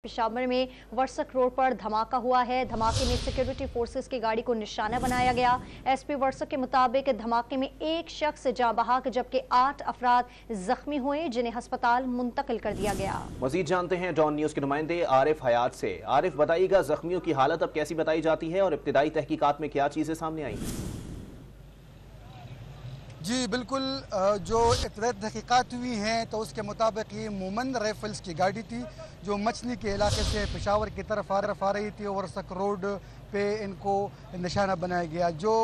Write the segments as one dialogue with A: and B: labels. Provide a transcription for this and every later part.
A: पेशावर में वर्सक रोड पर धमाका हुआ है। धमाके में सिक्योरिटी फोर्सेस की गाड़ी को निशाना बनाया गया। एसपी वर्सक के मुताबिक धमाके में एक शख्स जाँ बहक जबकि 8 अफराद जख्मी हुए जिन्हें अस्पताल मुंतकिल कर दिया गया।
B: मजीद जानते हैं डॉन न्यूज के नुमाइंदे आरिफ हयात से। आरिफ, बताइएगा जख्मियों की हालत अब कैसी बताई जाती है और इब्तिदाई तहकीकात में क्या चीजें सामने आई?
C: जी बिल्कुल, जो इब्तिदाई तहकीकात हुई हैं तो उसके मुताबिक ये मोमन राइफल्स की गाड़ी थी जो मछली के इलाके से पेशावर की तरफ आ रही थी। वर्सक रोड पे इनको निशाना बनाया गया। जो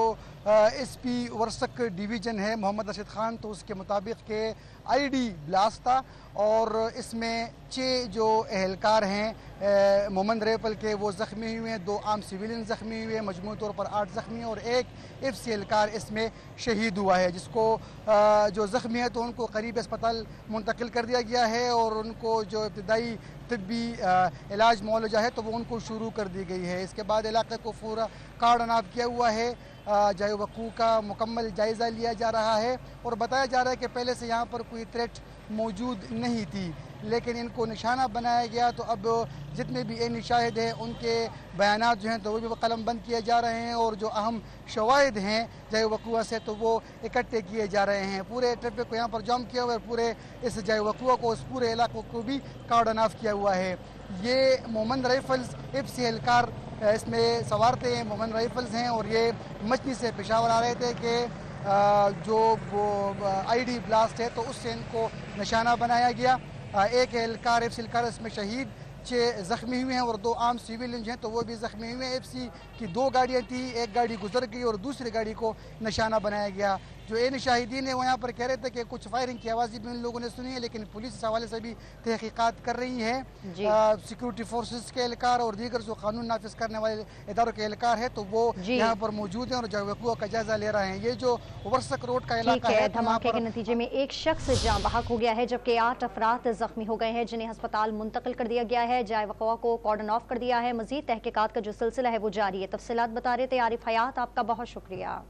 C: एसपी वर्सक डिवीज़न है मोहम्मद रशीद खान, तो उसके मुताबिक के आईडी ब्लास्ट था और इसमें 6 जो एहलकार हैं मोमन राइफल के वो ज़ख्मी हुए हैं, 2 आम सिविलियन ज़ख्मी हुए हैं, मजमूई तौर पर 8 ज़ख्मी और एक एफसी एहलकार इसमें शहीद हुआ है। जिसको जो ज़ख्मी है तो उनको करीब अस्पताल मुंतकिल कर दिया गया है और उनको जो इब्तिदाई तिब्बी इलाज मुआवजा है तो वो उनको शुरू कर दी गई है। इसके बाद इलाके को पूरा कार्डन ऑफ किया हुआ है। जाए वक़ूअ का मुकम्मल जायज़ा लिया जा रहा है और बताया जा रहा है कि पहले से यहाँ पर कोई थ्रेट मौजूद नहीं थी, लेकिन इनको निशाना बनाया गया। तो अब जितने भी एनी शाहिद हैं उनके बयानात जो हैं तो वो भी कलम बंद किए जा रहे हैं और जो अहम शवाहिद हैं जाए वक़ूअ से तो वो इकट्ठे किए जा रहे हैं। पूरे ट्रैफिक को यहाँ पर जाम किया हुआ है, पूरे इस जाए वक़ूअ को, इस पूरे इलाकों को भी कार्डन ऑफ किया हुआ है। ये मोमन राइफल्स एफसी एहलकार इसमें सवार थे, मोमन राइफल्स हैं और ये मछली से पेशावर आ रहे थे कि जो वो आईडी ब्लास्ट है तो उससे इनको निशाना बनाया गया। एक एहलकार एफसी एहलकार इसमें शहीद, 6 ज़ख्मी हुए हैं और 2 आम सिविलियन हैं तो वो भी ज़ख्मी हुए हैं। एफसी की 2 गाड़ियाँ थी, एक गाड़ी गुजर गई और दूसरी गाड़ी को निशाना बनाया गया। जो एन शाहिदीन है वो यहाँ पर कह रहे थे कि कुछ फायरिंग की आवाज़ भी उन लोगों ने सुनी है, लेकिन पुलिस इस हवाले से भी तहकीकात कर रही है। सिक्योरिटी फोर्सेस के एहलकार और दीगर जो कानून नाफिज करने वाले इदारों के एहलकार है तो वो यहाँ पर मौजूद हैं और वक़ूअ का जायजा ले रहे हैं। ये जो वर्सक रोड का इलाका है,
A: धमाके के नतीजे में एक शख्स जाँ बहक हो गया है जबकि 8 अफराद जख्मी हो गए हैं जिन्हें अस्पताल मुंतकिल कर दिया गया है। जाए वक़ूअ को कॉर्डन ऑफ कर दिया है। मजीद तहकीकात का जो सिलसिला है वो जारी है। तफसीलात बता रहे थे आरिफ हयात, आपका बहुत शुक्रिया।